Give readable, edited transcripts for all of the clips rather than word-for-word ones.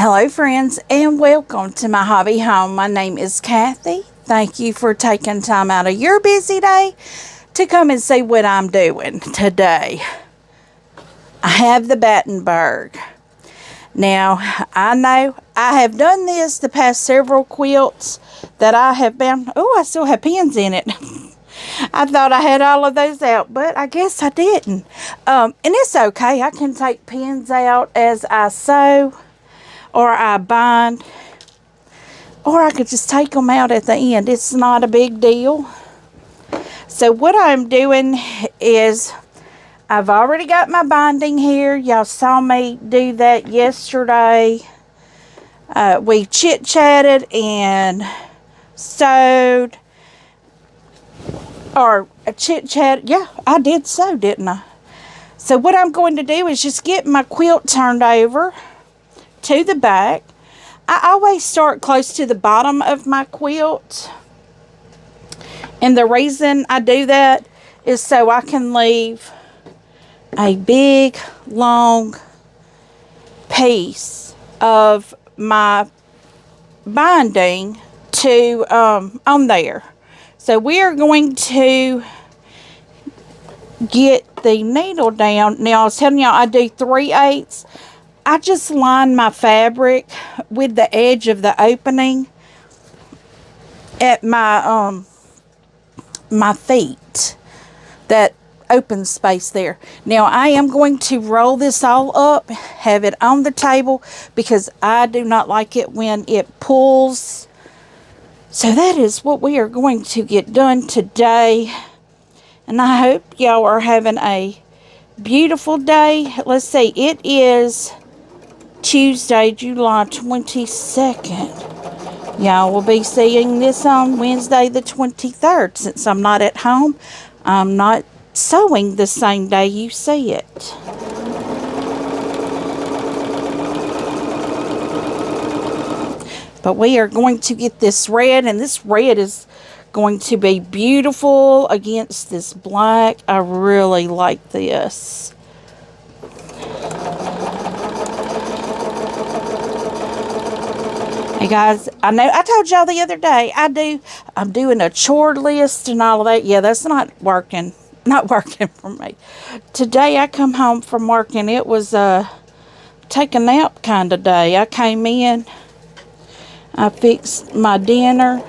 Hello friends and welcome to my hobby home. My name is Cathy. Thank you for taking time out of your busy day to come and see what I'm doing today. I have the Battenburg. Now I know I have done this the past several quilts that I have been, I still have pins in it. I thought I had all of those out, but I guess I didn't. And it's okay. I can take pins out as I sew or I bind, or I could just take them out at the end. It's not a big deal. So what I'm doing is I've already got my binding here. Y'all saw me do that yesterday. We chit-chatted and sewed. Or chit-chat. Yeah, I did sew, didn't I? So what I'm going to do is just get my quilt turned over to the back. I always start close to the bottom of my quilt. And the reason I do that is so I can leave a big, long piece of my binding to on there. So we are going to get the needle down. Now, I was telling y'all I do 3/8. I just line my fabric with the edge of the opening at my my feet. That open space there. Now, I am going to roll this all up, have it on the table, because I do not like it when it pulls. So that is what we are going to get done today. And I hope y'all are having a beautiful day. Let's see, it is Tuesday, July 22nd. Y'all will be seeing this on Wednesday the 23rd. Since I'm not at home, I'm not sewing the same day you see it. But we are going to get this red, and this red is going to be beautiful against this black. I really like this. Hey guys, I know I told y'all the other day I'm doing a chore list and all of that. Yeah, that's not working for me. Today I come home from work and it was take a nap kind of day. I came in, I fixed my dinner,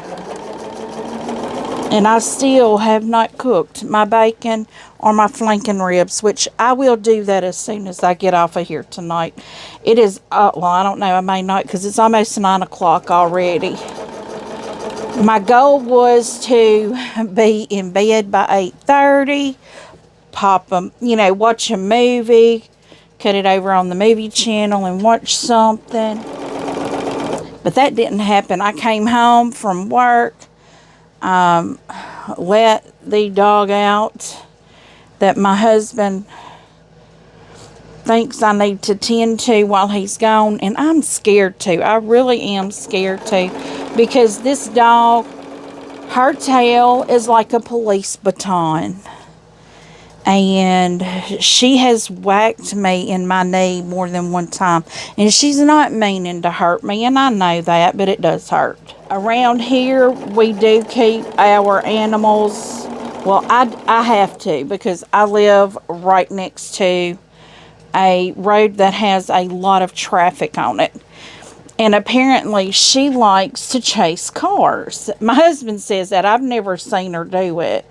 and I still have not cooked my bacon or my flanking ribs, which I will do that as soon as I get off of here tonight. It is, well, I don't know, I may not, because it's almost 9 o'clock already. My goal was to be in bed by 8:30, pop them, watch a movie, cut it over on the movie channel and watch something. But that didn't happen. I came home from work, let the dog out that my husband thinks I need to tend to while he's gone, and I'm scared to. I really am scared to, because this dog, her tail is like a police baton, and she has whacked me in my knee more than one time, and she's not meaning to hurt me, and I know that, but it does hurt. Around here, we do keep our animals. Well, I have to, because I live right next to a road that has a lot of traffic on it. And apparently, she likes to chase cars. My husband says that. I've never seen her do it.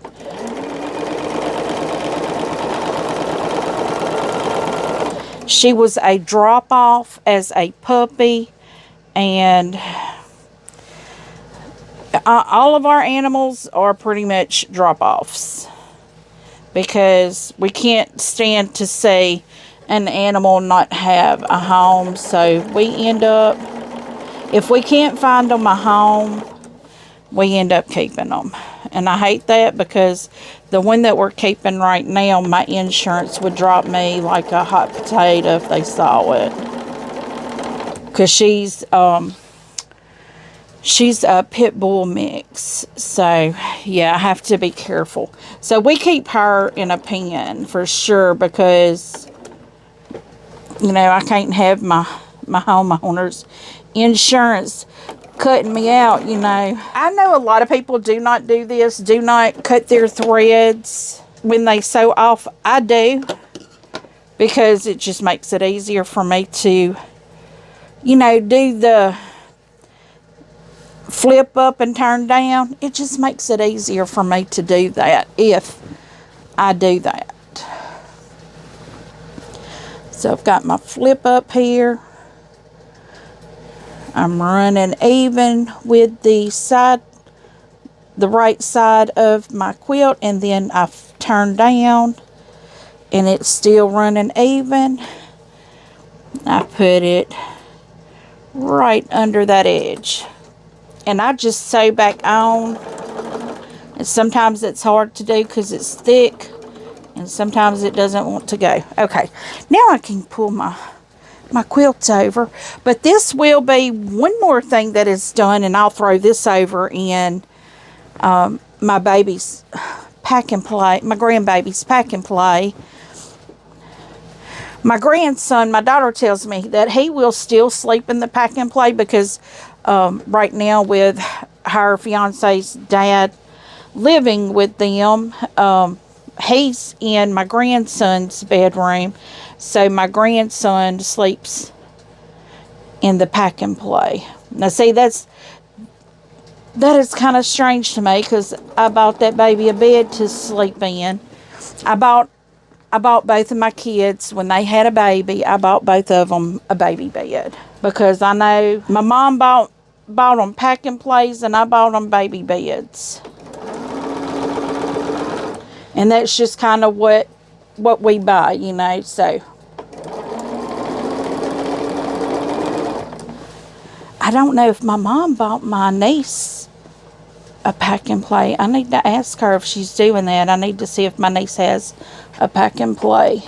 She was a drop-off as a puppy, and all of our animals are pretty much drop-offs, because we can't stand to see an animal not have a home. So we end up, if we can't find them a home, we end up keeping them. And I hate that, because the one that we're keeping right now, my insurance would drop me like a hot potato if they saw it, because she's a pit bull mix. So yeah, I have to be careful. So we keep her in a pen for sure, because I can't have my my homeowner's insurance cutting me out, you know. I know a lot of people do not do this, do not cut their threads when they sew off. I do, because it just makes it easier for me to, you know, do the flip up and turn down. It just makes it easier for me to do that if I do that. So I've got my flip up here. I'm running even with the right side of my quilt, and then I've turned down and it's still running even. I put it right under that edge, and I just sew back on. And sometimes it's hard to do because it's thick, and sometimes it doesn't want to go. Okay, now I can pull my quilts over, but this will be one more thing that is done, and I'll throw this over in my baby's pack and play, my grandbaby's pack and play. My grandson, my daughter tells me that he will still sleep in the pack and play because right now with her fiance's dad living with them, he's in my grandson's bedroom, so my grandson sleeps in the pack and play. Now see, that is kind of strange to me, because I bought that baby a bed to sleep in. I bought both of my kids, when they had a baby, I bought both of them a baby bed, because I know my mom bought them pack and plays, and I bought them baby beds. And that's just kind of what we buy, you know, so. I don't know if my mom bought my niece a pack and play. I need to ask her if she's doing that. I need to see if my niece has a pack and play.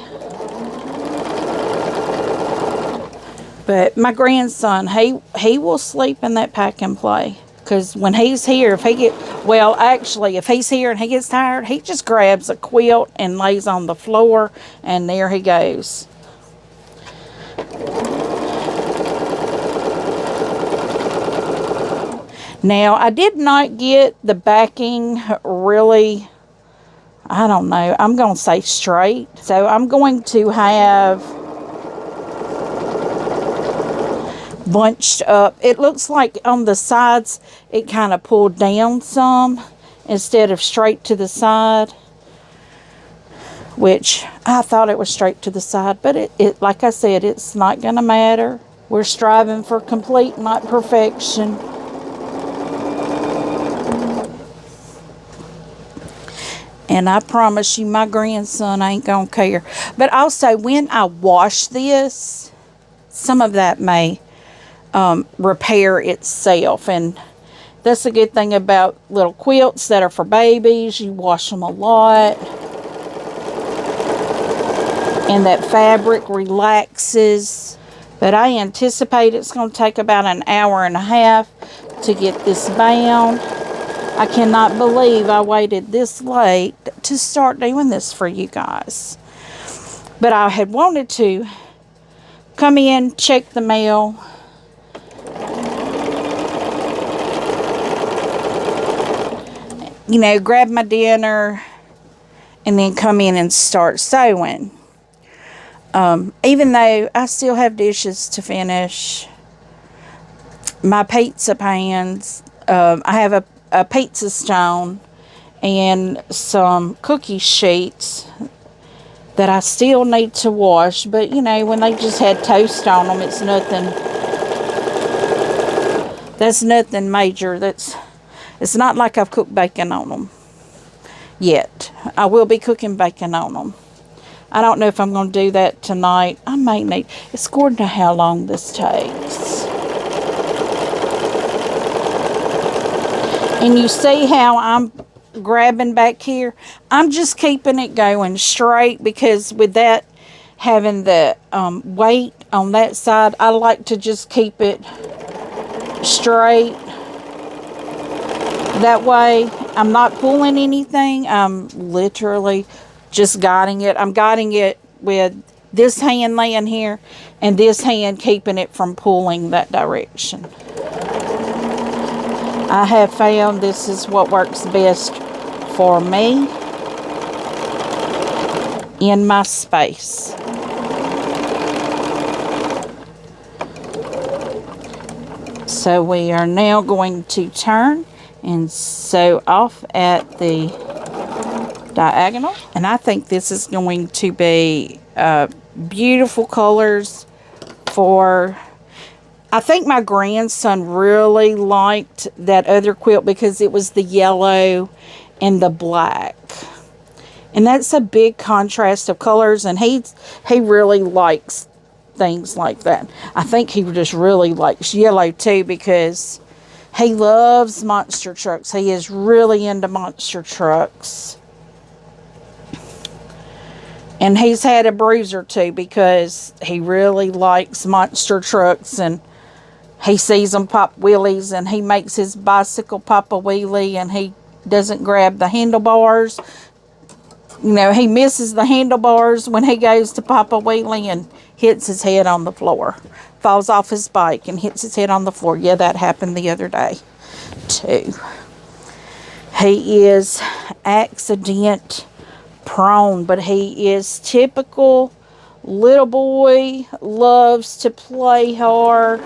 But my grandson, he will sleep in that pack and play. Because when he's here, if he's here and he gets tired, he just grabs a quilt and lays on the floor, and there he goes. Now, I did not get the backing really, I don't know, I'm going to say straight. So I'm going to have bunched up. It looks like on the sides it kind of pulled down some instead of straight to the side, which I thought it was straight to the side, but it like I said, it's not going to matter. We're striving for complete, not perfection. And I promise you, my grandson ain't gonna care. But also, when I wash this, some of that may repair itself. And that's a good thing about little quilts that are for babies. You wash them a lot. And that fabric relaxes. But I anticipate it's going to take about an hour and a half to get this bound. I cannot believe I waited this late to start doing this for you guys. But I had wanted to come in, check the mail, you know, grab my dinner, and then come in and start sewing. Even though I still have dishes to finish, my pizza pans, I have a pizza stone and some cookie sheets that I still need to wash. But, you know, when they just had toast on them, it's nothing. That's nothing major. It's not like I've cooked bacon on them yet. I will be cooking bacon on them. I don't know if I'm going to do that tonight. I may need. It's according to how long this takes. And you see how I'm grabbing back here? I'm just keeping it going straight, because with that having the weight on that side, I like to just keep it straight. That way I'm not pulling anything. I'm literally just guiding it. I'm guiding it with this hand laying here and this hand keeping it from pulling that direction. I have found this is what works best for me in my space. So we are now going to turn and sew off at the diagonal. And I think this is going to be beautiful colors for... I think my grandson really liked that other quilt because it was the yellow and the black. And that's a big contrast of colors, and he really likes things like that. I think he just really likes yellow too because he loves monster trucks. He is really into monster trucks. And he's had a bruiser too because he really likes monster trucks, and he sees them pop wheelies, and he makes his bicycle pop a wheelie, and he doesn't grab the handlebars. You know, he misses the handlebars when he goes to pop a wheelie and hits his head on the floor. Falls off his bike and hits his head on the floor. Yeah, that happened the other day too. He is accident prone, but he is typical little boy, loves to play hard.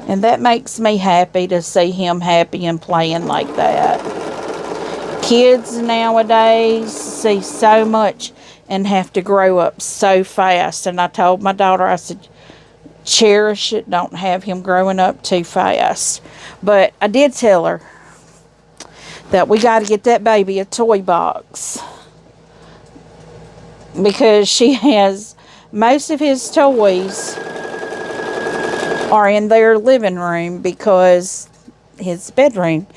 And that makes me happy to see him happy and playing like that. Kids nowadays see so much and have to grow up so fast. And I told my daughter, I said, cherish it. Don't have him growing up too fast. But I did tell her that we got to get that baby a toy box. Because she has most of his toys are in their living room because his bedroom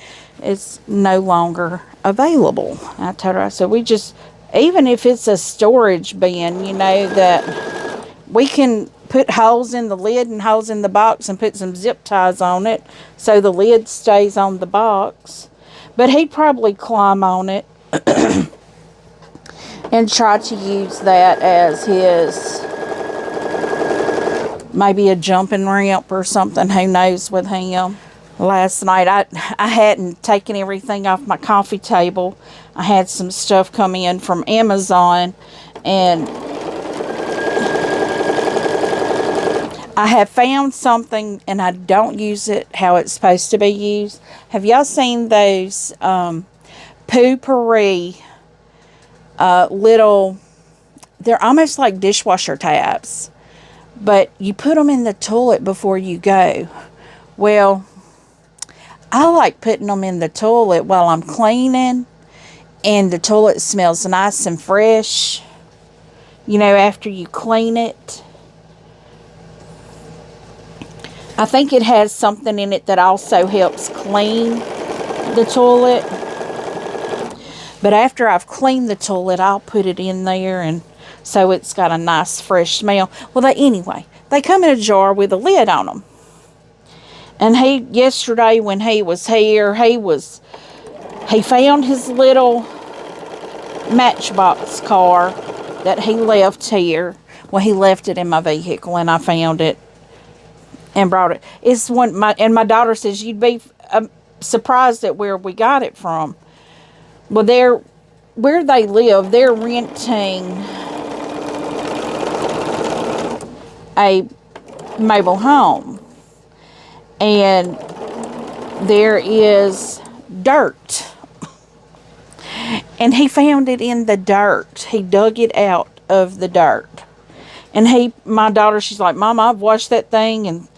is no longer available. I told her, I said, we just, even if it's a storage bin, you know, that we can put holes in the lid and holes in the box and put some zip ties on it so the lid stays on the box. But he'd probably climb on it and try to use that as his, maybe a jumping ramp or something. Who knows with him. Last night, I hadn't taken everything off my coffee table. I had some stuff come in from Amazon, and I have found something, and I don't use it how it's supposed to be used. Have y'all seen those Poo-Pourri little, they're almost like dishwasher tabs, but you put them in the toilet before you go. Well, I like putting them in the toilet while I'm cleaning, and the toilet smells nice and fresh, you know, after you clean it. I think it has something in it that also helps clean the toilet. But after I've cleaned the toilet, I'll put it in there, and so it's got a nice fresh smell. Well, anyway, they come in a jar with a lid on them. And yesterday when he was here, he found his little Matchbox car that he left here. Well, he left it in my vehicle, and I found it and brought it. It's one, and my daughter says, you'd be surprised at where we got it from. Well, where they live, they're renting a mobile home. And there is dirt. And he found it in the dirt. He dug it out of the dirt. And my daughter, she's like, Mom, I've washed that thing and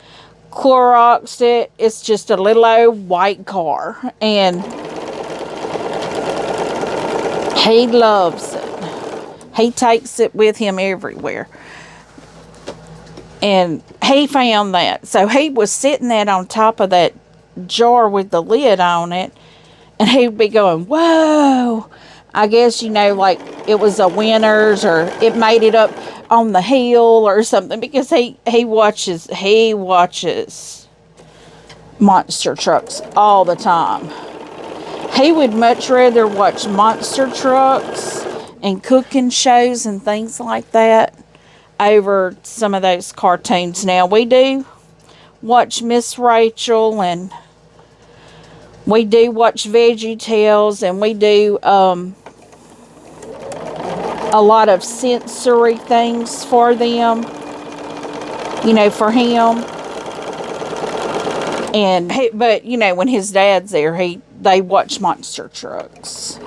Cloroxed it. It's just a little old white car. And he loves it. He takes it with him everywhere. And he found that. So he was sitting that on top of that jar with the lid on it. And he'd be going, whoa. I guess, you know, like it was a winner's, or it made it up on the hill or something. Because he watches monster trucks all the time. He would much rather watch monster trucks and cooking shows and things like that over some of those cartoons. Now, we do watch Miss Rachel, and we do watch Veggie Tales, and we do a lot of sensory things for them, you know, for him. And but you know, when his dad's there, they watch monster trucks,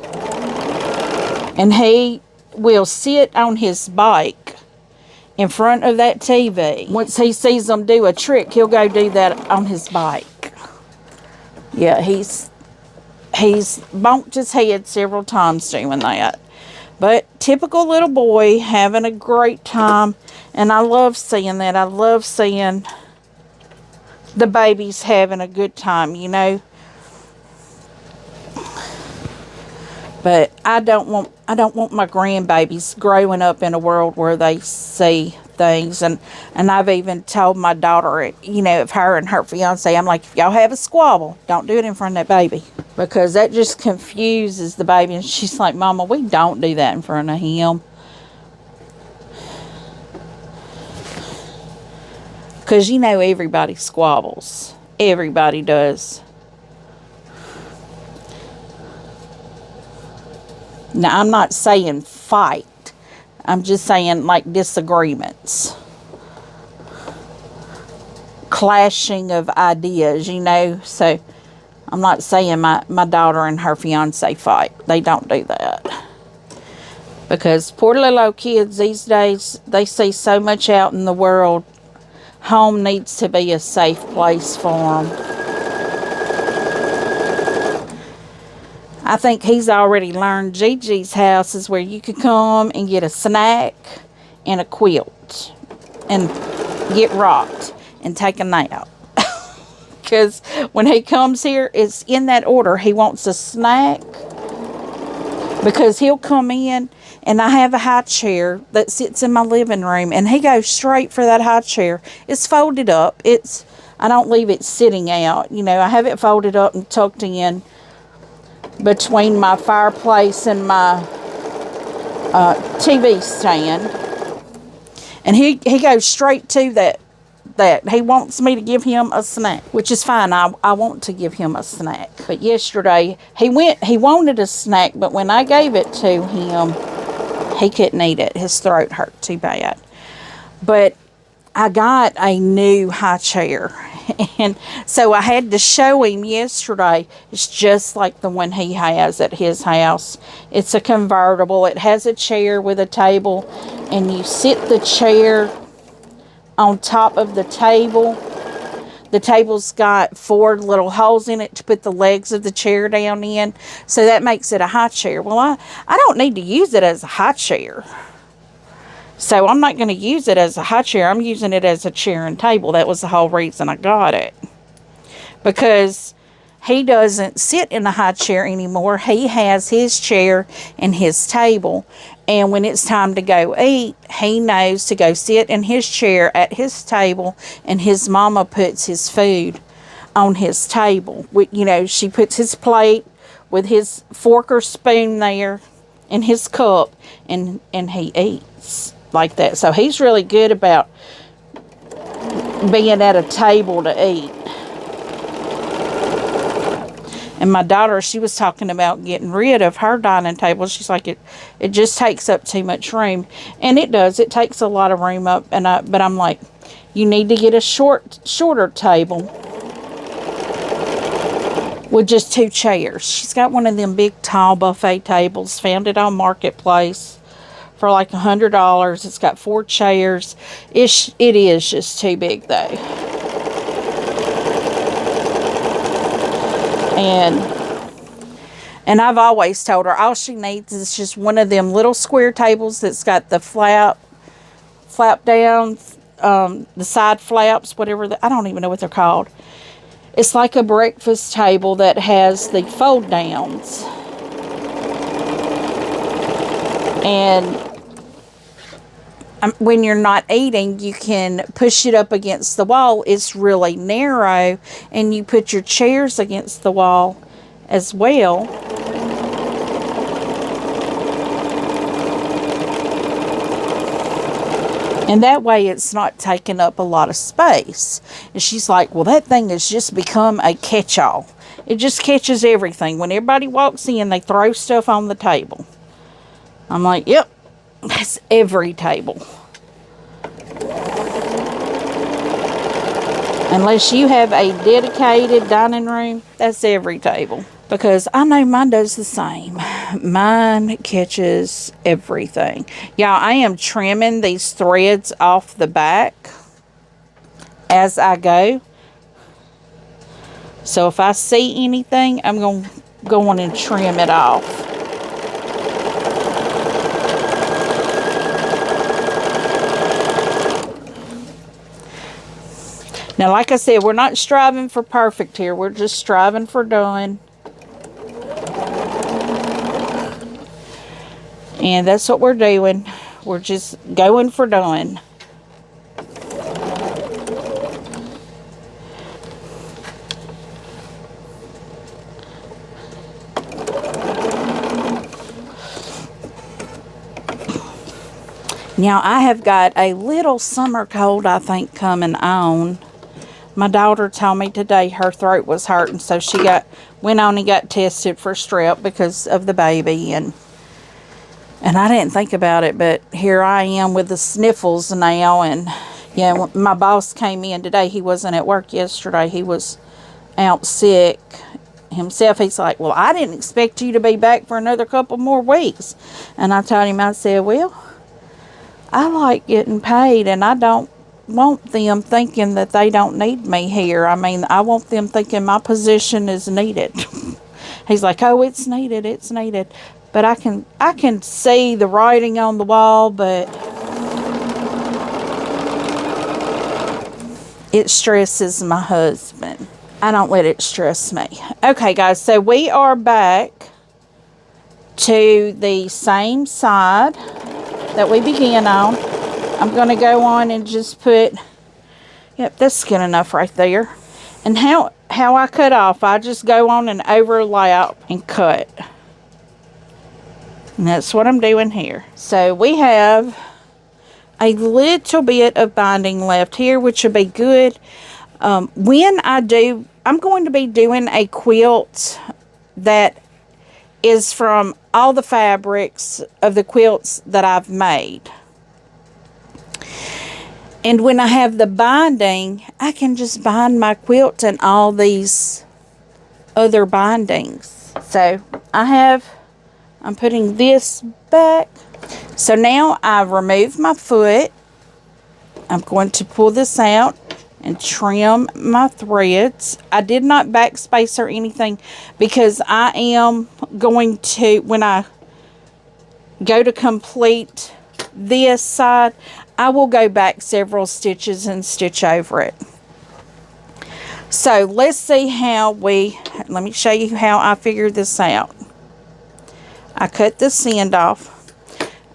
and he will sit on his bike in front of that TV. Once he sees them do a trick, he'll go do that on his bike. Yeah, he's bonked his head several times doing that. But typical little boy, having a great time, and I love seeing that. I love seeing the babies having a good time, you know. But I don't want my grandbabies growing up in a world where they see things. And I've even told my daughter, you know, if her and her fiance, I'm like, if y'all have a squabble, don't do it in front of that baby, because that just confuses the baby. And she's like, Mama, we don't do that in front of him. Because, you know, everybody squabbles. Everybody does. Now, I'm not saying fight. I'm just saying, like, disagreements. Clashing of ideas, you know. So, I'm not saying my daughter and her fiance fight. They don't do that. Because poor little old kids these days, they see so much out in the world. Home needs to be a safe place for them. I think he's already learned Gigi's house is where you could come and get a snack and a quilt and get rocked and take a nap. Because when he comes here, it's in that order. He wants a snack, because he'll come in, and I have a high chair that sits in my living room, and he goes straight for that high chair. It's folded up. I don't leave it sitting out. You know, I have it folded up and tucked in between my fireplace and my TV stand. And he goes straight to that. He wants me to give him a snack, which is fine. I want to give him a snack. But yesterday, he wanted a snack, but when I gave it to him, he couldn't eat it. His throat hurt too bad. But I got a new high chair, and so I had to show him yesterday. It's just like the one he has at his house. It's a convertible. It has a chair with a table, and you sit the chair on top of the table. The table's got 4 little holes in it to put the legs of the chair down in. So that makes it a high chair. Well, I don't need to use it as a high chair. So I'm not going to use it as a high chair. I'm using it as a chair and table. That was the whole reason I got it. Because he doesn't sit in a high chair anymore. He has his chair and his table. And when it's time to go eat, he knows to go sit in his chair at his table, and his mama puts his food on his table. You know, she puts his plate with his fork or spoon there and his cup, and he eats like that. So he's really good about being at a table to eat. And my daughter, she was talking about getting rid of her dining table. She's like, it just takes up too much room. And it does. It takes a lot of room up. But I'm like, you need to get a shorter table with just 2 chairs. She's got one of them big, tall buffet tables. Found it on Marketplace for like $100. It's got 4 chairs. It is just too big, though. And I've always told her all she needs is just one of them little square tables that's got the flap down, the side flaps, whatever. I don't even know what they're called. It's like a breakfast table that has the fold downs. And when you're not eating, you can push it up against the wall. It's really narrow, and you put your chairs against the wall as well. And that way it's not taking up a lot of space. And she's like, well, that thing has just become a catch-all. It just catches everything. When everybody walks in, they throw stuff on the table. I'm like, yep, that's every table. Unless you have a dedicated dining room, that's every table. Because I know mine does the same. Mine catches everything. Y'all, I am trimming these threads off the back as I go. So if I see anything, I'm going to go on and trim it off. Now, like I said, we're not striving for perfect here. We're just striving for done. And that's what we're doing. We're just going for done. Now, I have got a little summer cold, I think, coming on. My daughter told me today her throat was hurting, so she went on and got tested for strep because of the baby, and I didn't think about it, but here I am with the sniffles now. And yeah, my boss came in today. He wasn't at work yesterday. He was out sick himself. He's like, well, I didn't expect you to be back for another couple more weeks. And I told him, I said, well, I like getting paid, and I don't want them thinking that they don't need me here. I mean, I want them thinking my position is needed. He's like, oh, it's needed, it's needed. But I can see the writing on the wall, but it stresses my husband. I don't let it stress me. Okay, guys, so we are back to the same side that we began on. I'm going to go on and just put, yep, that's good enough right there. And how I cut off, I just go on and overlap and cut. And that's what I'm doing here. So we have a little bit of binding left here, which will be good. When I do, I'm going to be doing a quilt that is from all the fabrics of the quilts that I've made. And when I have the binding, I can just bind my quilt in all these other bindings. So I'm putting this back. So now I remove my foot. I'm going to pull this out and trim my threads. I did not backspace or anything because I am going to, when I go to complete this side, I will go back several stitches and stitch over it. So let's see how let me show you how I figured this out. I cut this end off.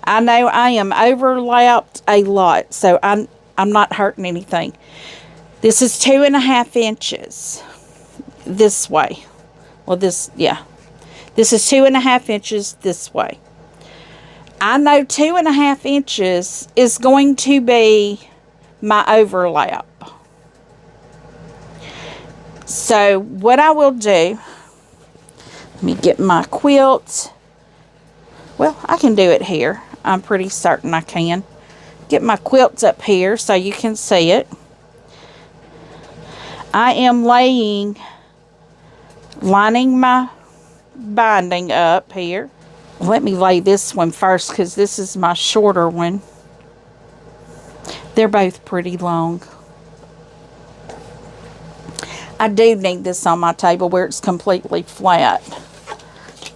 I know I am overlapped a lot, so I'm not hurting anything. This is 2.5 inches this way. Well, this is 2.5 inches this way. I know 2.5 inches is going to be my overlap. So what I will do, let me get my quilt. Well, I can do it here. I'm pretty certain I can. Get my quilt up here so you can see it. I am lining my binding up here. Let me lay this one first because this is my shorter one. They're both pretty long. I do need this on my table where it's completely flat.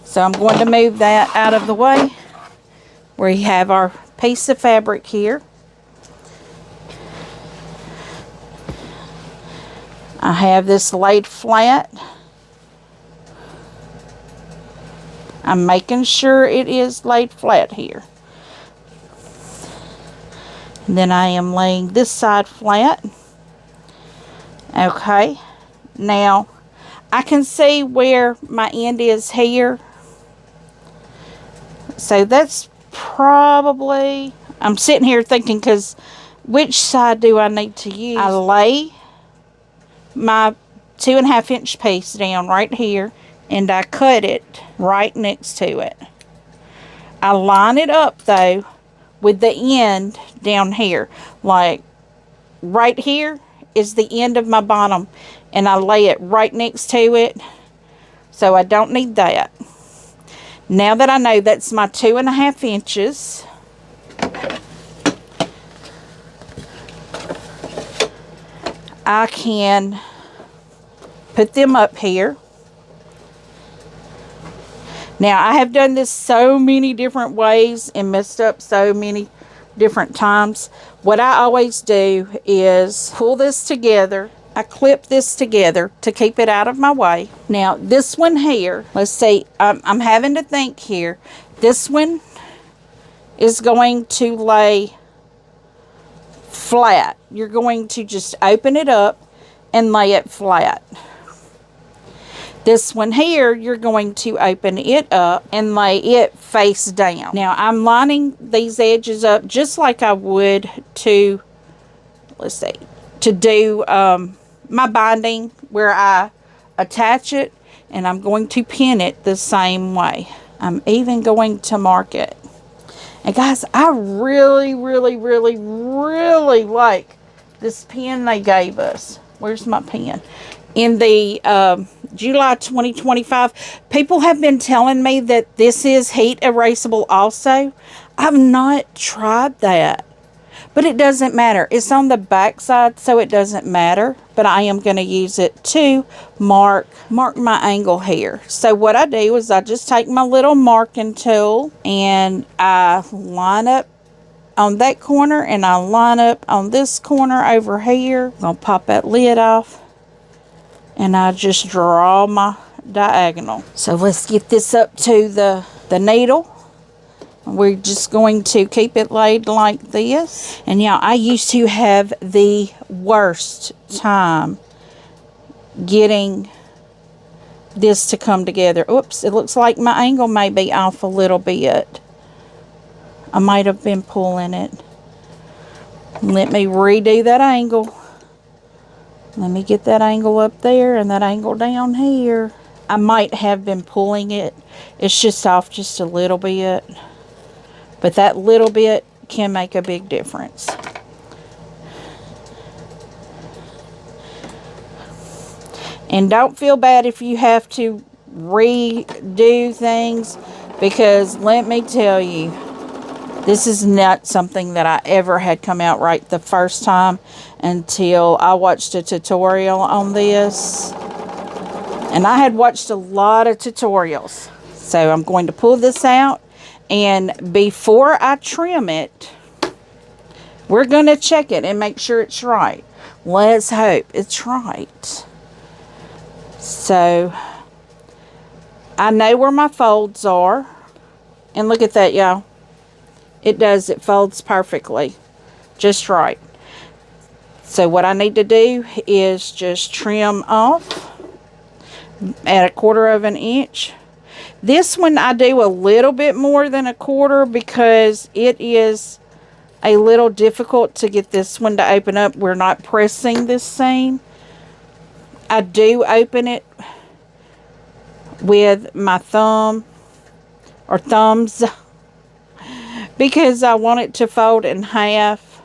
So I'm going to move that out of the way. We have our piece of fabric here. I have this laid flat. I'm making sure it is laid flat here. And then I am laying this side flat. Okay. Now, I can see where my end is here. So that's probably, I'm sitting here thinking because which side do I need to use? I lay my 2.5 inch piece down right here, and I cut it right next to it. I line it up though with the end down here, like right here is the end of my bottom, and I lay it right next to it, so I don't need that. Now that I know that's my 2.5 inches, I can put them up here. Now, I have done this so many different ways and messed up so many different times. What I always do is pull this together. I clip this together to keep it out of my way. Now, this one here, let's see, I'm having to think here. This one is going to lay flat. You're going to just open it up and lay it flat. This one here, you're going to open it up and lay it face down. Now, I'm lining these edges up just like I would to, let's see, to do my binding where I attach it, and I'm going to pin it the same way. I'm even going to mark it. And guys, I really, really, really, really like this pen they gave us. Where's my pen? In the July 2025, people have been telling me that this is heat erasable also. I've not tried that, but it doesn't matter. It's on the back side, so it doesn't matter, but I am going to use it to mark my angle here. So what I do is I just take my little marking tool and I line up on that corner, and I line up on this corner over here. I'm going to pop that lid off, and I just draw my diagonal. So let's get this up to the needle. We're just going to keep it laid like this. And yeah, I used to have the worst time getting this to come together. Oops, it looks like my angle may be off a little bit. I might have been pulling it. Let me redo that angle. Let me get that angle up there and that angle down here. I might have been pulling it. It's just off just a little bit. But that little bit can make a big difference. And don't feel bad if you have to redo things, because let me tell you, this is not something that I ever had come out right the first time until I watched a tutorial on this. And I had watched a lot of tutorials. So I'm going to pull this out, and before I trim it, we're going to check it and make sure it's right. Let's hope it's right. So I know where my folds are. And look at that, y'all. It does. It folds perfectly. Just right. So what I need to do is just trim off at 1/4 of an inch. This one I do a little bit more than 1/4 because it is a little difficult to get this one to open up. We're not pressing this seam. I do open it with my thumb or thumbs because I want it to fold in half,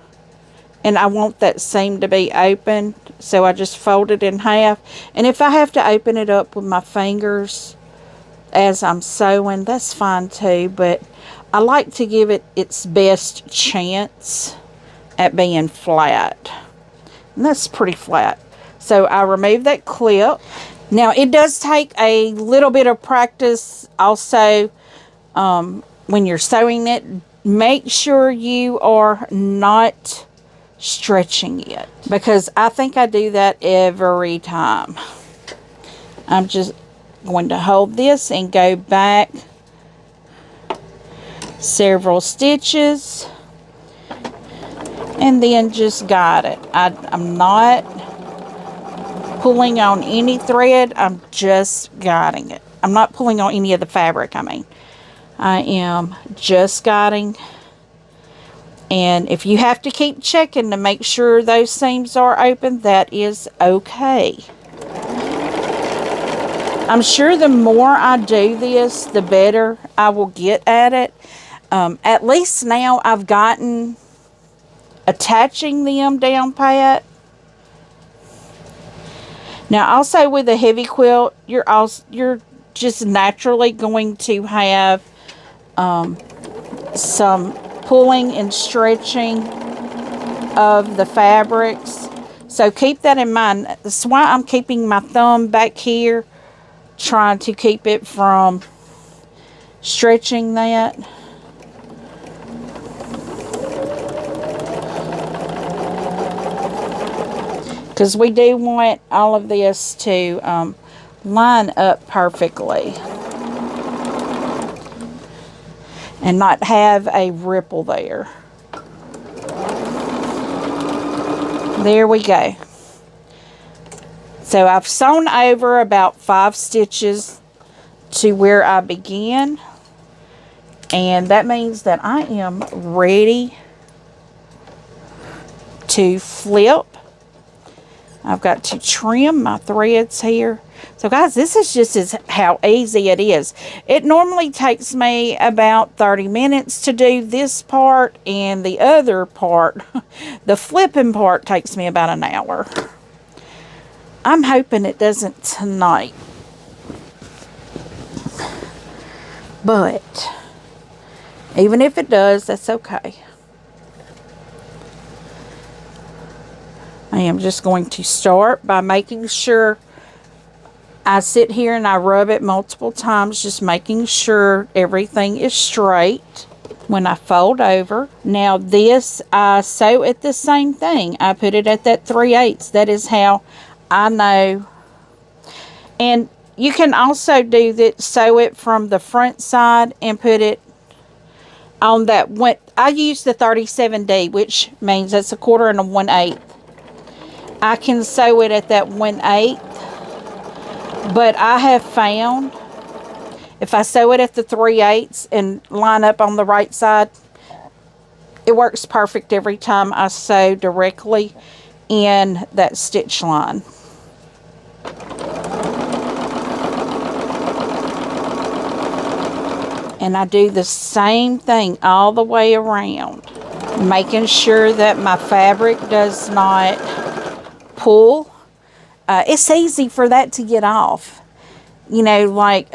and I want that seam to be open, so I just fold it in half. And if I have to open it up with my fingers as I'm sewing, that's fine too, but I like to give it its best chance at being flat. And that's pretty flat. So I remove that clip. Now it does take a little bit of practice also when you're sewing it. Make sure you are not stretching it, because I think I do that every time. I'm just going to hold this and go back several stitches and then just guide it. I'm not pulling on any thread, I'm just guiding it. I'm not pulling on any of the fabric, I am just guiding, And if you have to keep checking to make sure those seams are open, that is okay. I'm sure the more I do this, the better I will get at it. At least now I've gotten attaching them down pat. Now also with a heavy quilt, you're just naturally going to have some pulling and stretching of the fabrics. So keep that in mind. That's why I'm keeping my thumb back here, trying to keep it from stretching that. Because we do want all of this to line up perfectly and not have a ripple there. There we go. So I've sewn over about 5 stitches to where I began, and that means that I am ready to flip. I've got to trim my threads here. So guys, this is just how easy it is. It normally takes me about 30 minutes to do this part, and the other part, the flipping part, takes me about an hour. I'm hoping it doesn't tonight. But even if it does, that's okay. I am just going to start by making sure I sit here and I rub it multiple times, just making sure everything is straight when I fold over. Now this, I sew at the same thing. I put it at that 3/8. That is how I know. And you can also do that, sew it from the front side and put it on that one. I use the 37D, which means that's a 1/4 and a 1/8. I can sew it at that 1/8, but I have found if I sew it at the 3/8 and line up on the right side, it works perfect every time I sew directly in that stitch line. And I do the same thing all the way around, making sure that my fabric does not pull. It's easy for that to get off. You know, like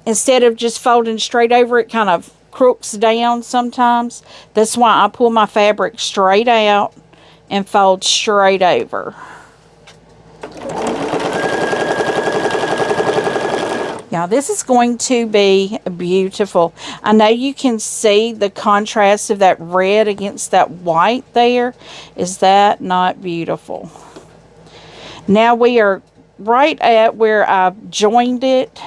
instead of just folding straight over, it kind of crooks down sometimes. That's why I pull my fabric straight out and fold straight over. Now this is going to be beautiful. I know you can see the contrast of that red against that white there. Is that not beautiful? Now we are right at where I joined it.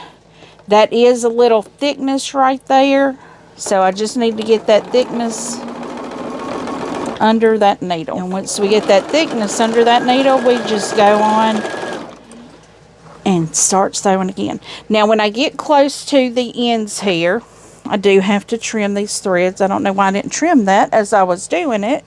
That is a little thickness right there. So I just need to get that thickness under that needle. And once we get that thickness under that needle, we just go on and start sewing again. Now when I get close to the ends here, I do have to trim these threads. I don't know why I didn't trim that as I was doing it.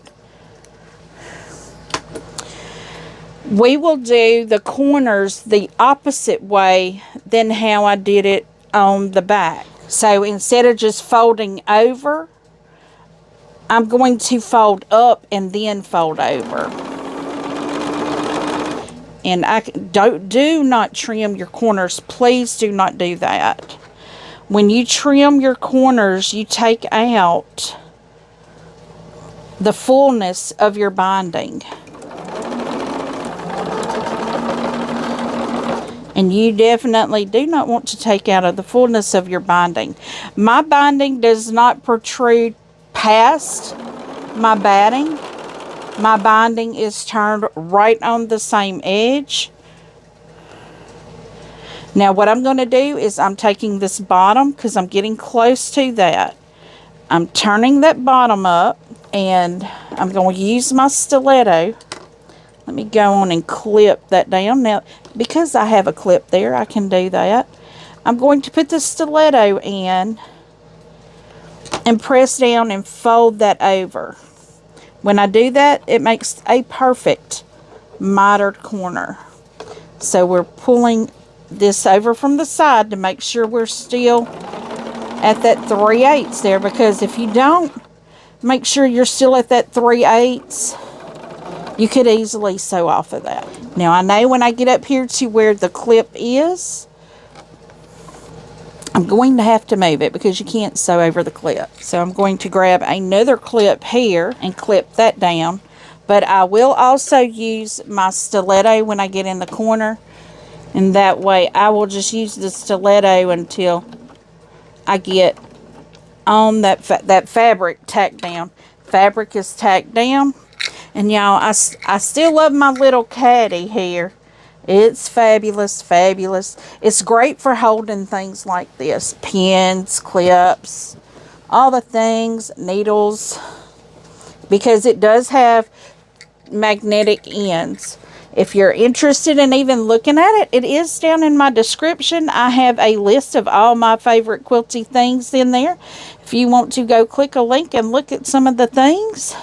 We will do the corners the opposite way than how I did it on the back. So instead of just folding over, I'm going to fold up and then fold over. And do not trim your corners. Please do not do that. When you trim your corners, you take out the fullness of your binding. And you definitely do not want to take out of the fullness of your binding. My binding does not protrude past my batting. My binding is turned right on the same edge. Now what I'm going to do is I'm taking this bottom, because I'm getting close to that. I'm turning that bottom up, and I'm going to use my stiletto. Let me go on and clip that down. Now, because I have a clip there, I can do that. I'm going to put the stiletto in and press down and fold that over. When I do that, it makes a perfect mitered corner. So we're pulling this over from the side to make sure we're still at that 3/8 there, because if you don't make sure you're still at that 3/8, you could easily sew off of that. Now I know when I get up here to where the clip is, I'm going to have to move it because you can't sew over the clip. So I'm going to grab another clip here and clip that down. But I will also use my stiletto when I get in the corner. And that way I will just use the stiletto until I get on that fabric tacked down. Fabric is tacked down. And y'all, I still love my little Cathy here. It's fabulous, fabulous. It's great for holding things like this. Pins, clips, all the things, needles. Because it does have magnetic ends. If you're interested in even looking at it, it is down in my description. I have a list of all my favorite quilty things in there. If you want to go click a link and look at some of the things,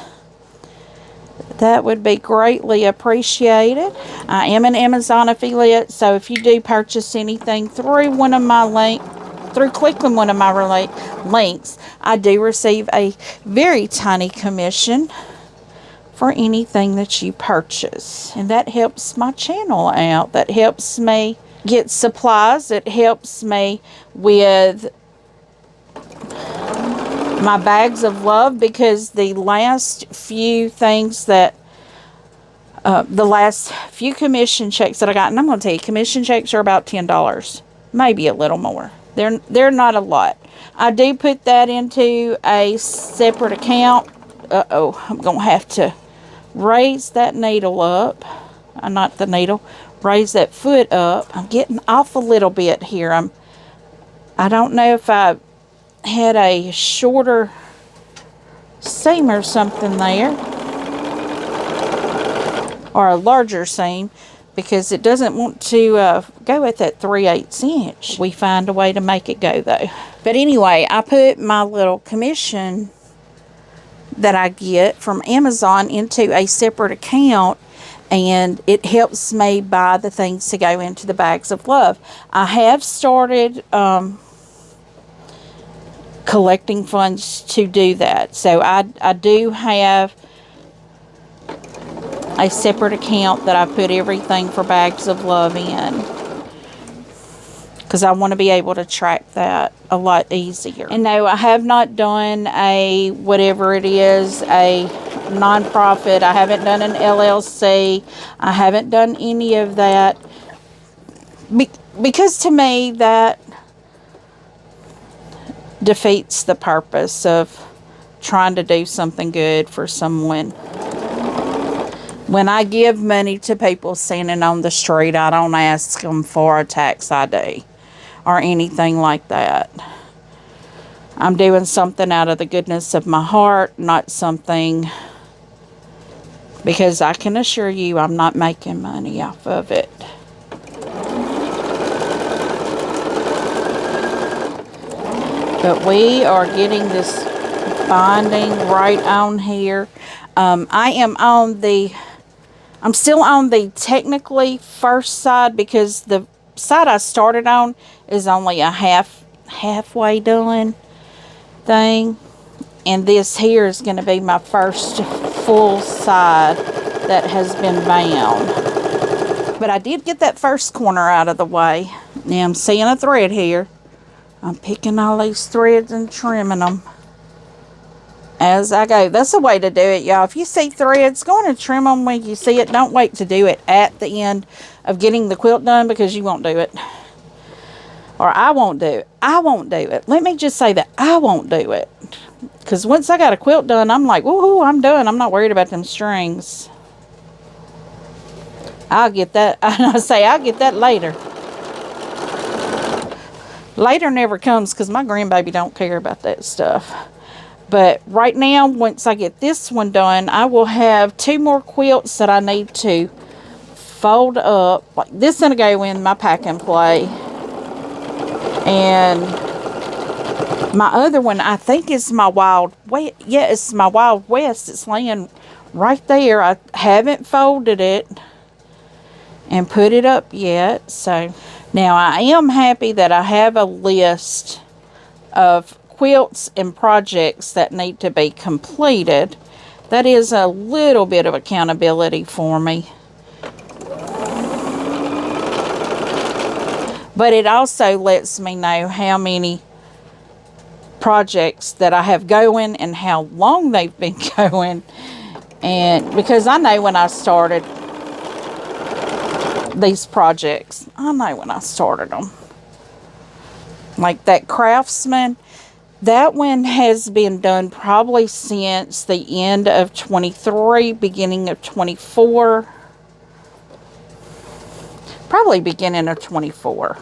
that would be greatly appreciated. I am an Amazon affiliate, so if you do purchase anything through one of my through clicking one of my links, I do receive a very tiny commission for anything that you purchase. And that helps my channel out. That helps me get supplies. It helps me with my bags of love, because the last few things that the last few commission checks that I got, and I'm going to tell you, commission checks are about $10, maybe a little more. They're not a lot. I do put that into a separate account. I'm going to have to raise that needle up. Not the needle. Raise that foot up. I'm getting off a little bit here. I don't know if I had a shorter seam or something there, or a larger seam, because it doesn't want to go at that 3/8 inch. We find a way to make it go though. But anyway, I put my little commission that I get from Amazon into a separate account, and it helps me buy the things to go into the bags of love. I have started collecting funds to do that. So I do have a separate account that I put everything for bags of love in, because I want to be able to track that a lot easier. And no, I have not done a whatever it is, a non-profit. I haven't done an LLC. I haven't done any of that, because to me that defeats the purpose of trying to do something good for someone. When I give money to people standing on the street, I don't ask them for a tax ID or anything like that. I'm doing something out of the goodness of my heart, not something, because I can assure you I'm not making money off of it. But we are getting this binding right on here. I'm still on the technically first side, because the side I started on is only a halfway done thing. And this here is going to be my first full side that has been bound. But I did get that first corner out of the way. Now I'm seeing a thread here. I'm picking all these threads and trimming them as I go. That's the way to do it, y'all. If you see threads, go on and trim them when you see it. Don't wait to do it at the end of getting the quilt done, because you won't do it. Or I won't do it. I won't do it. Let me just say that I won't do it. Because once I got a quilt done, I'm like, woohoo, I'm done. I'm not worried about them strings. I'll get that. I say I'll get that later. Later never comes, because my grandbaby don't care about that stuff. But right now, once I get this one done, I will have 2 more quilts that I need to fold up. Like this is going to go in my pack and play. And my other one, I think, is my Wild West. Yeah, it's my Wild West. It's laying right there. I haven't folded it and put it up yet. So now I am happy that I have a list of quilts and projects that need to be completed. That is a little bit of accountability for me. But it also lets me know how many projects that I have going and how long they've been going. And because I know when I started these projects, I know when I started them. Like that Craftsman, that one has been done probably since the end of 23, beginning of 24. Probably beginning of 24.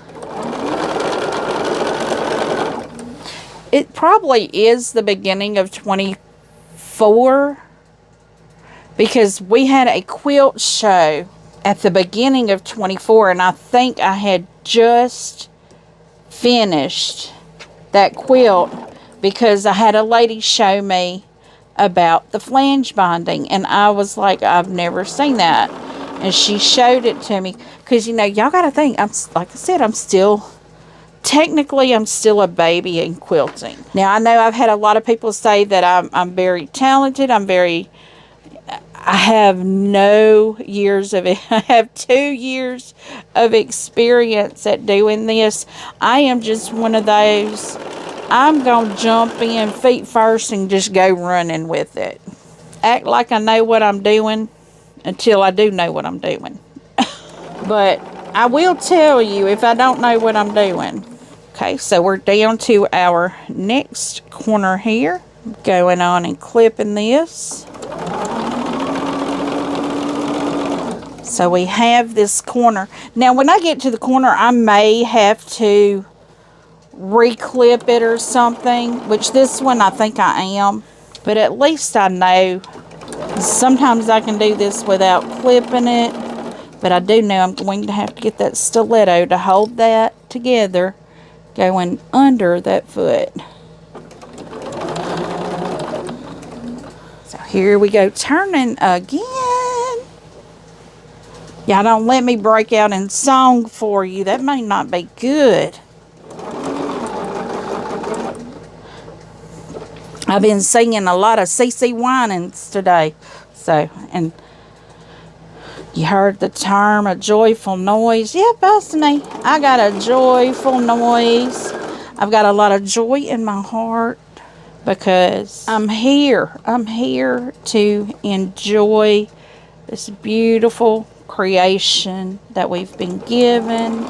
It probably is the beginning of 24 because we had a quilt show at the beginning of 24, and I think I had just finished that quilt because I had a lady show me about the flange binding, and I was like, I've never seen that. And she showed it to me because, you know, y'all got to think, like I said, technically I'm still a baby in quilting. Now I know I've had a lot of people say that I'm very talented. I have no years of it. I have 2 years of experience at doing this. I am just one of those, I'm going to jump in feet first and just go running with it. Act like I know what I'm doing until I do know what I'm doing. But I will tell you if I don't know what I'm doing. Okay, so we're down to our next corner here. Going on and clipping this. So we have this corner. Now when I get to the corner, I may have to reclip it or something, which this one I think I am. But at least I know. Sometimes I can do this without clipping it. But I do know I'm going to have to get that stiletto to hold that together going under that foot. So here we go, turning again. Y'all don't let me break out in song for you. That may not be good. I've been singing a lot of CC Winans today. So, and you heard the term, a joyful noise. Yep, that's me. I got a joyful noise. I've got a lot of joy in my heart because I'm here. I'm here to enjoy this beautiful creation that we've been given.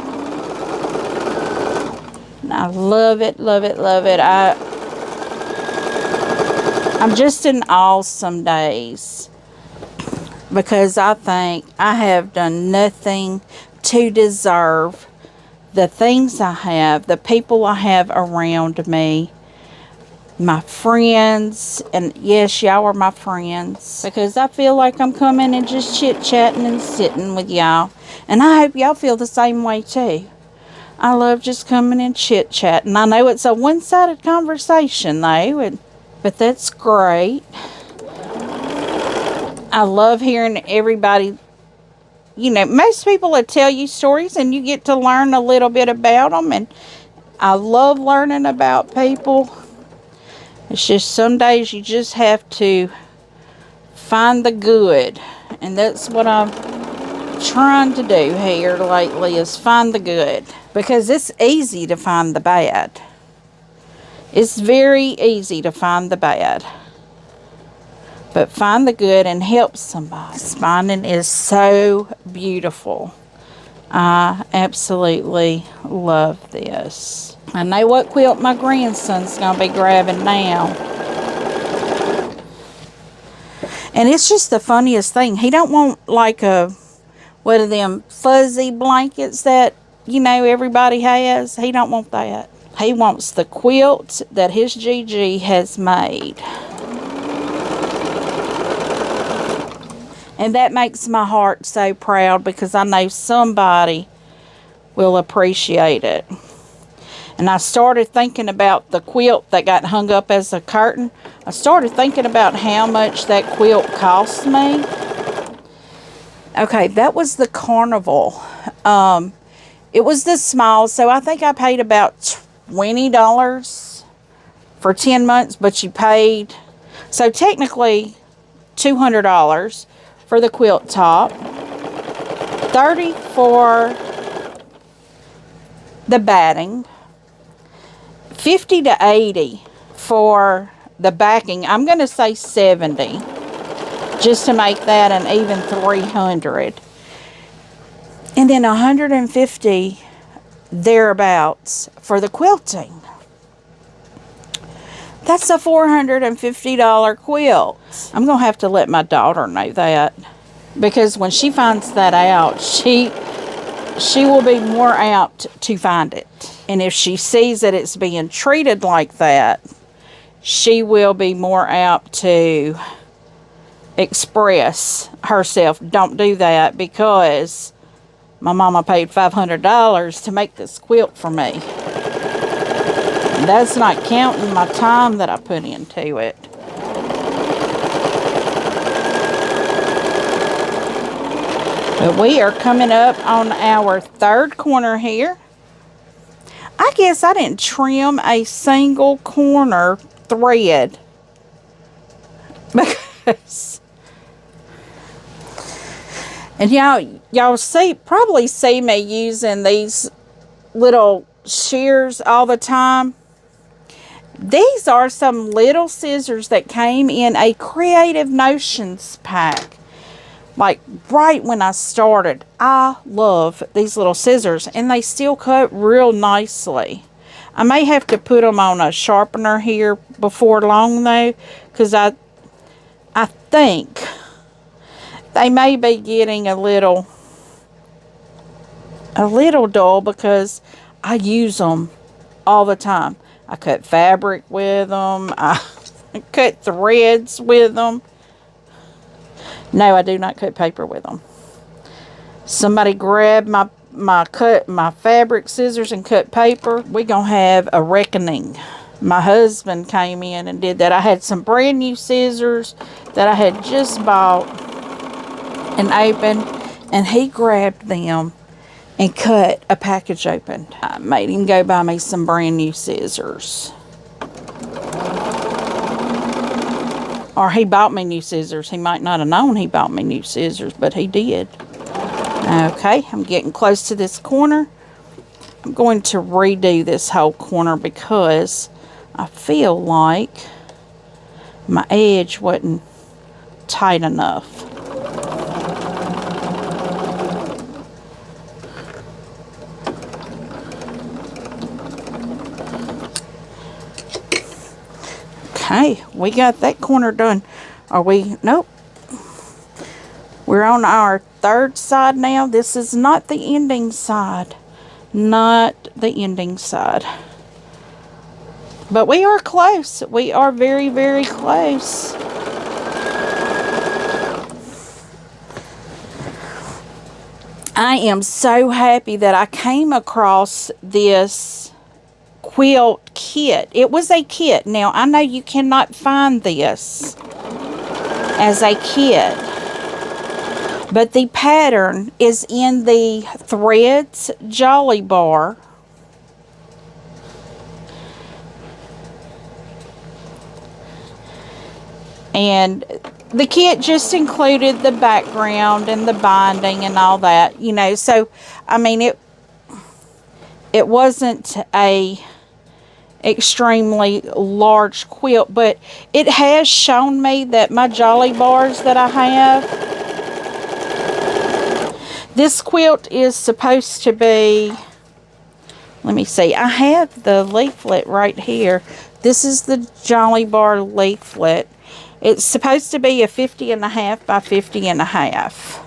And I love it, love it, love it. I'm just in awe some days. Because I think I have done nothing to deserve the things I have, the people I have around me, my friends, and yes, y'all are my friends. Because I feel like I'm coming and just chit-chatting and sitting with y'all. And I hope y'all feel the same way too. I love just coming and chit-chatting. I know it's a one-sided conversation though, but that's great. I love hearing everybody, you know, most people will tell you stories and you get to learn a little bit about them. And I love learning about people. It's just some days you just have to find the good. And that's what I'm trying to do here lately is find the good. Because it's easy to find the bad. It's very easy to find the bad. But find the good and help somebody. Spinding is so beautiful. I absolutely love this. I know what quilt my grandson's going to be grabbing now. And it's just the funniest thing. He don't want like one of them fuzzy blankets that, you know, everybody has. He don't want that. He wants the quilt that his Gigi has made. And that makes my heart so proud because I know somebody will appreciate it. And I started thinking about the quilt that got hung up as a curtain. I started thinking about how much that quilt cost me. Okay, that was the Carnival. It was the small, so I think I paid about $20 for 10 months, but you paid, so technically $200 for the quilt top, $30 for the batting, $50 to $80 for the backing. I'm going to say $70 just to make that an even $300. And then $150 thereabouts for the quilting. That's a $450 quilt. I'm going to have to let my daughter know that, because when she finds that out, she will be more apt to find it. And if she sees that it's being treated like that, she will be more apt to express herself. Don't do that, because my mama paid $500 to make this quilt for me. And that's not counting my time that I put into it. But we are coming up on our third corner here. I guess I didn't trim a single corner thread, because, and y'all probably see me using these little shears all the time. These are some little scissors that came in a Creative Notions pack, like right when I started. I love these little scissors, and they still cut real nicely. I may have to put them on a sharpener here before long though, because I think they may be getting a little dull, because I use them all the time. I cut fabric with them. I cut threads with them. No, I do not cut paper with them. Somebody grabbed my fabric scissors and cut paper. We're going to have a reckoning. My husband came in and did that. I had some brand new scissors that I had just bought and opened, and he grabbed them and cut a package open. I made him go buy me some brand new scissors. Or he bought me new scissors. He might not have known he bought me new scissors, but he did. Okay, I'm getting close to this corner. I'm going to redo this whole corner, because I feel like my edge wasn't tight enough. Okay, we got that corner done. Are we? Nope. We're on our third side now. This is not the ending side. Not the ending side. But we are close. We are very, very close. I am so happy that I came across this quilt kit. It was a kit. Now, I know you cannot find this as a kit, but the pattern is in the Threads Jolly Bar. And the kit just included the background and the binding and all that, you know. So, I mean, it wasn't a extremely large quilt, but it has shown me that my Jolly Bars that I have, this quilt is supposed to be, let me see, I have the leaflet right here. This is the Jolly Bar leaflet. It's supposed to be a 50.5 by 50.5.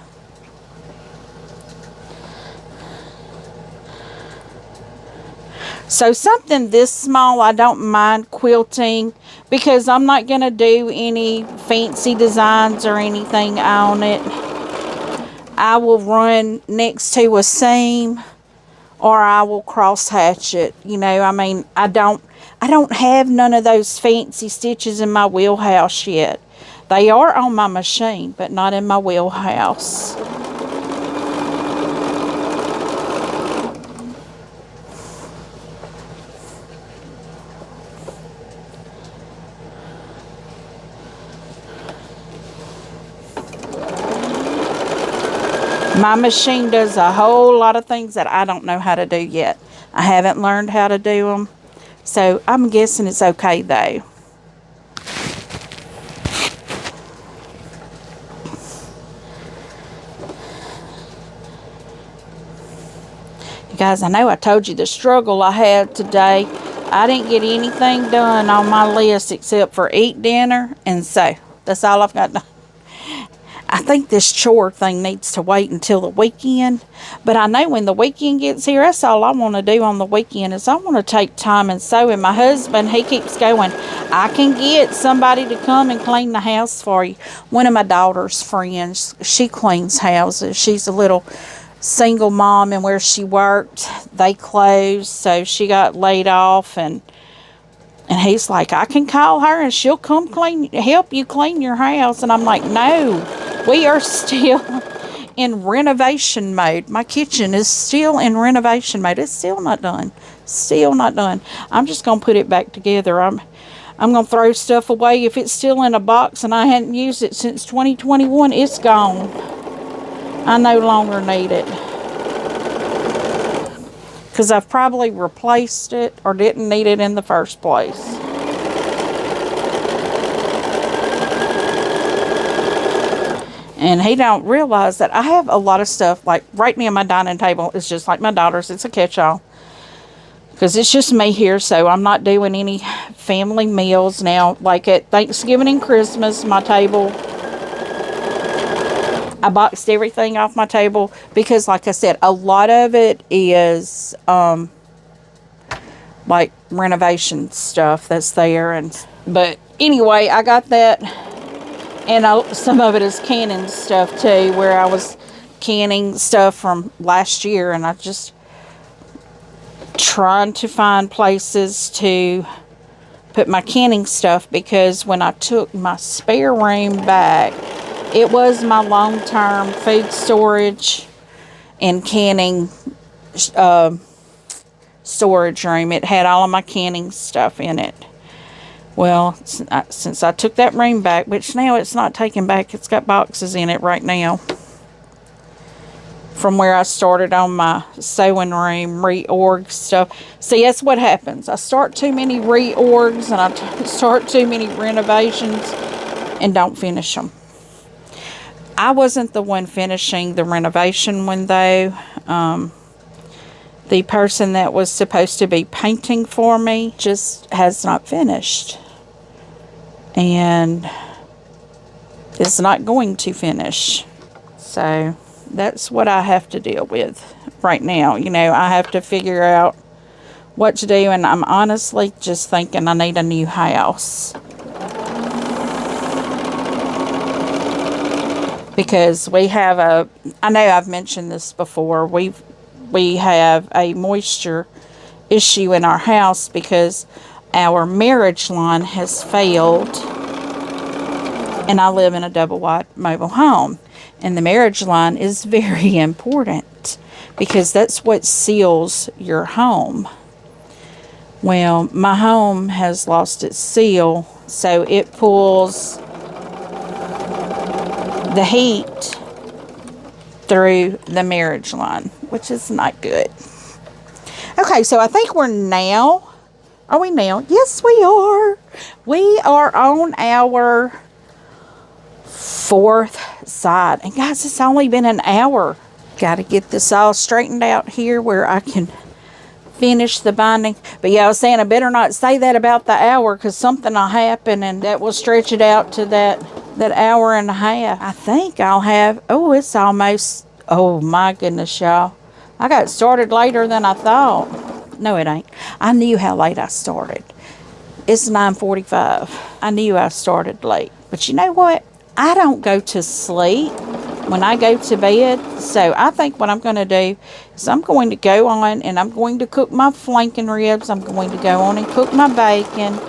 So something this small, I don't mind quilting, because I'm not going to do any fancy designs or anything on it. I will run next to a seam or I will cross hatch it. You know, I mean, I don't have none of those fancy stitches in my wheelhouse yet. They are on my machine, but not in my wheelhouse. My machine does a whole lot of things that I don't know how to do yet. I haven't learned how to do them. So I'm guessing it's okay though. You guys, I know I told you the struggle I had today. I didn't get anything done on my list except for eat dinner and sew. That's all I've got done. I think this chore thing needs to wait until the weekend. But I know when the weekend gets here, that's all I want to do on the weekend is I want to take time and sew. And my husband, he keeps going, I can get somebody to come and clean the house for you. One of my daughter's friends, she cleans houses. She's a little single mom, and where she worked, they closed. So she got laid off, and he's like, I can call her and she'll come help you clean your house. And I'm like, no. We are still in renovation mode. My kitchen is still in renovation mode. It's still not done. Still not done. I'm just going to put it back together. I'm going to throw stuff away. If it's still in a box and I hadn't used it since 2021, it's gone. I no longer need it. Because I've probably replaced it or didn't need it in the first place. And he don't realize that I have a lot of stuff, like right near my dining table is just like my daughter's. It's a catch-all. Because it's just me here, so I'm not doing any family meals now. Like at Thanksgiving and Christmas, my table, I boxed everything off my table. Because like I said, a lot of it is like renovation stuff that's there. But anyway, I got that. And some of it is canning stuff too, where I was canning stuff from last year, and I just trying to find places to put my canning stuff, because when I took my spare room back, it was my long-term food storage and canning storage room. It had all of my canning stuff in it. Well, since I took that room back, which now it's not taken back, it's got boxes in it right now. From where I started on my sewing room, reorg stuff. See, that's what happens. I start too many reorgs and I start too many renovations and don't finish them. I wasn't the one finishing the renovation one though. The person that was supposed to be painting for me just has not finished. And is not going to finish. So that's what I have to deal with right now. You know, I have to figure out what to do, and I'm honestly just thinking I need a new house. Because we have I know I've mentioned this before, we have a moisture issue in our house because our marriage line has failed, and I live in a double wide mobile home, and the marriage line is very important because that's what seals your home. Well, my home has lost its seal, so it pulls the heat through the marriage line, which is not good. Okay, so I think we're now, are we now? Yes, we are. We are on our 4th side. And guys, it's only been an hour. Got to get this all straightened out here where I can finish the binding. But yeah, I was saying I better not say that about the hour, because something will happen and that will stretch it out to that hour and a half. I think I'll have, it's almost, oh my goodness, y'all. I got started later than I thought. No, it ain't. I knew how late I started. It's 9:45. I knew I started late. But you know what? I don't go to sleep when I go to bed. So I think what I'm going to do is I'm going to go on and I'm going to cook my flanking ribs. I'm going to go on and cook my bacon.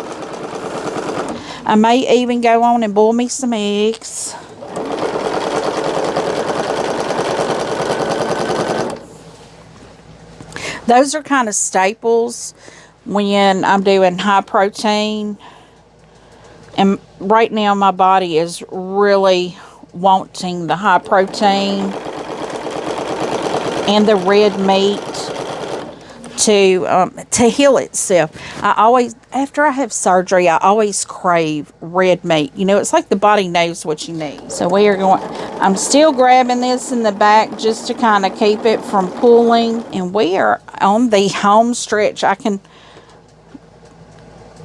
I may even go on and boil me some eggs. Those are kind of staples when I'm doing high protein. And right now my body is really wanting the high protein and the red meat to heal itself. I always, after I have surgery, I always crave red meat. You know, it's like the body knows what you need. So we are going, I'm still grabbing this in the back just to kind of keep it from pulling. And we are on the home stretch. I can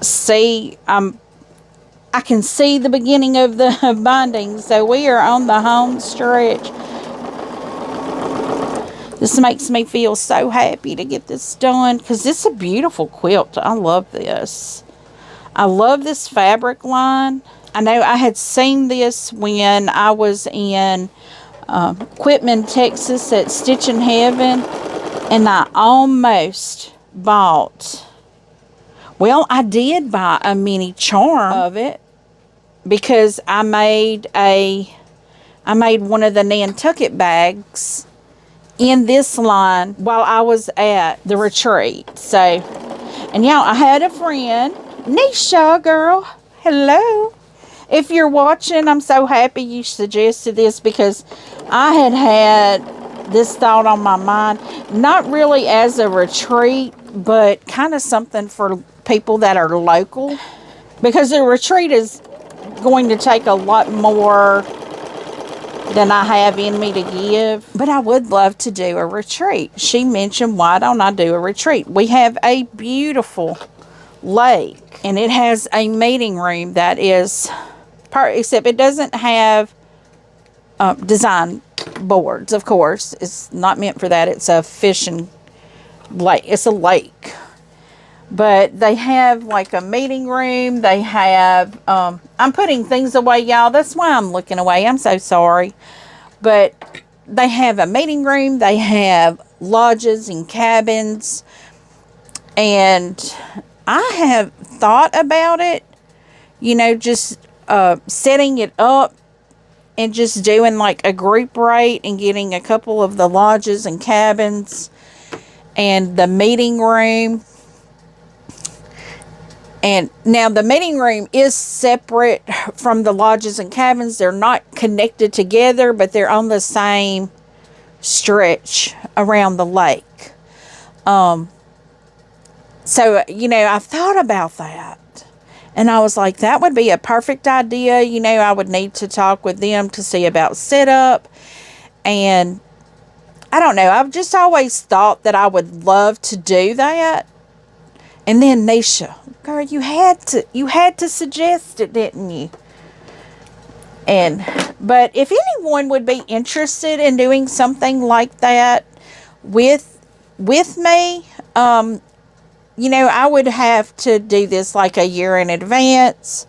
see, I can see the beginning of the binding. So we are on the home stretch. This makes me feel so happy to get this done because this is a beautiful quilt. I love this. I love this fabric line. I know I had seen this when I was in Quitman, Texas at Stitch in Heaven, and I almost bought, well, I did buy a mini charm of it because I made one of the Nantucket bags in this line while I was at the retreat. So, and y'all, I had a friend, Nisha girl, hello. If you're watching, I'm so happy you suggested this because I had this thought on my mind, not really as a retreat, but kind of something for people that are local, because the retreat is going to take a lot more than I have in me to give. But I would love to do a retreat. She mentioned, why don't I do a retreat? We have a beautiful lake, and it has a meeting room that is except it doesn't have design boards, of course. It's not meant for that. It's a fishing lake. It's a lake. But they have like a meeting room. They have, I'm putting things away, y'all. That's why I'm looking away. I'm so sorry. But they have a meeting room. They have lodges and cabins. And I have thought about it, you know, just setting it up and just doing like a group rate and getting a couple of the lodges and cabins and the meeting room. And now the meeting room is separate from the lodges and cabins. They're not connected together, but they're on the same stretch around the lake. So, you know, I thought about that. And I was like, that would be a perfect idea. You know, I would need to talk with them to see about setup. And I don't know. I've just always thought that I would love to do that. And then Nisha, girl, you had to suggest it, didn't you? But if anyone would be interested in doing something like that with me, you know, I would have to do this like a year in advance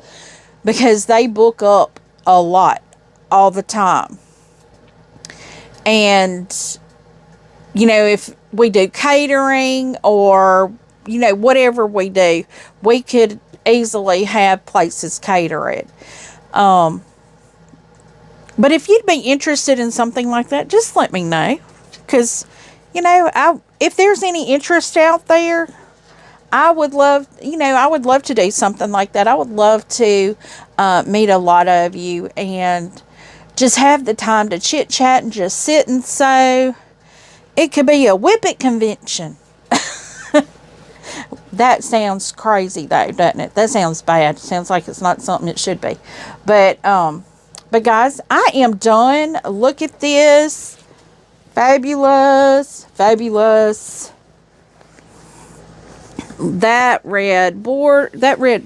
because they book up a lot all the time. And, you know, if we do catering or, you know, whatever we do, we could easily have places cater it. But if you'd be interested in something like that, just let me know. Because, you know, if there's any interest out there, I would love, you know, I would love to do something like that. I would love to meet a lot of you and just have the time to chit chat and just sit and sew. It could be a whippet convention. That sounds crazy though, doesn't it? That sounds bad. It sounds like it's not something it should be. But guys, I am done. Look at this. Fabulous. Fabulous. That red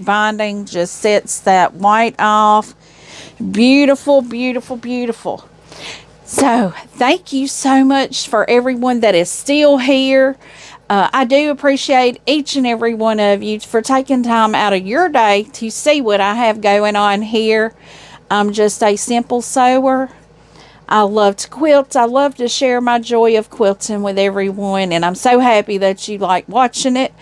binding just sets that white off. Beautiful, beautiful, beautiful. So, thank you so much for everyone that is still here. I do appreciate each and every one of you for taking time out of your day to see what I have going on here. I'm just a simple sewer. I love to quilt. I love to share my joy of quilting with everyone, and I'm so happy that you like watching it,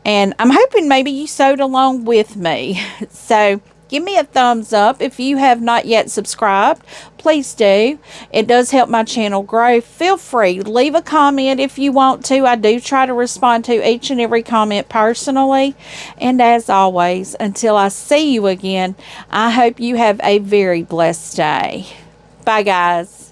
and I'm hoping maybe you sewed along with me. So give me a thumbs up. If you have not yet subscribed, please do. It does help my channel grow. Feel free, leave a comment if you want to. I do try to respond to each and every comment personally. And as always, until I see you again, I hope you have a very blessed day. Bye, guys.